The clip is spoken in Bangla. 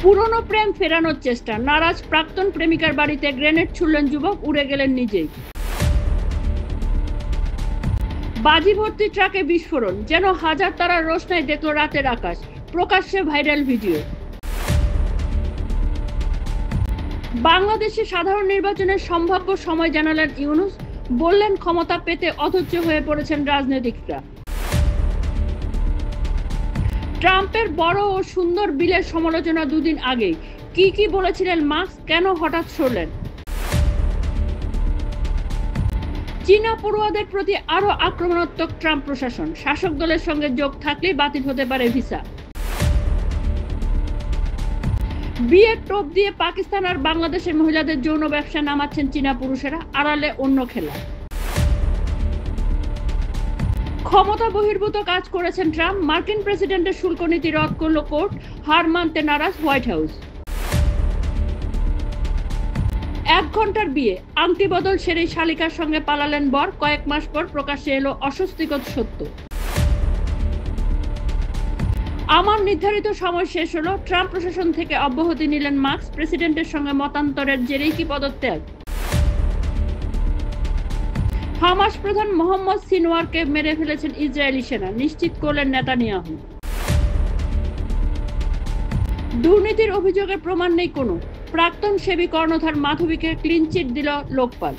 পুরনো প্রেম ফেরানোর চেষ্টা, নারাজ প্রাক্তন প্রেমিকার বাড়িতে গ্রেনেড ছুড়লেন যুবক, উড়ে গেলেন নিজেই। বাজি ভর্তি ট্রাকে বিস্ফোরণ, যেন হাজার তারার রোশনায় দেখল রাতের আকাশ, প্রকাশ্যে ভাইরাল ভিডিও। বাংলাদেশে সাধারণ নির্বাচনের সম্ভাব্য সময় জানালেন ইউনূস, বললেন ক্ষমতা পেতে অধৈর্য হয়ে পড়েছেন রাজনীতিকরা। ট্রাম্পের বড় ও সুন্দর বিলের সমালোচনা দুদিন আগেই, কি বলেছিলেন মাস্ক, কেন হঠাৎ সরলেন? চীনা পড়ুয়াদের প্রতি আরো আক্রমণাত্মক ট্রাম্প প্রশাসন, শাসক দলের সঙ্গে যোগ থাকলেই বাতিল হতে পারে ভিসা। বিয়ের টোপ দিয়ে পাকিস্তান আর বাংলাদেশের মহিলাদের যৌন ব্যবসা নামাচ্ছেন চীনা পুরুষেরা, আড়ালে অন্য খেলা। ক্ষমতা বহির্ভূত কাজ করেছেন ট্রাম্প, মার্কিন প্রেসিডেন্টের শুল্ক নীতি রদ করল কোর্ট, হার মানতে নারাজ হোয়াইট হাউস। 1 ঘন্টার বিয়ে, আংটি বদল সেরেই শালিকার সঙ্গে পালালেন বর, কয়েক মাস পর প্রকাশ্যে এলো অস্বস্তিকর সত্য। আমার নির্ধারিত সময় শেষ হলো, ট্রাম্প প্রশাসন থেকে অব্যাহতি নিলেন মাস্ক, প্রেসিডেন্টের সঙ্গে মতান্তরের জেরেই কি পদত্যাগ? হামাস প্রধান মোহাম্মদ সিনওয়ারকে মেরে ফেলেছেন ইসরায়েলি সেনা, নিশ্চিত করলেন নেতানিয়াহু। দুর্নীতির অভিযোগের প্রমাণ নেই কোনো, প্রাক্তন সেবী কর্ণধার মাধবীকে ক্লিন চিট দিল লোকপাল।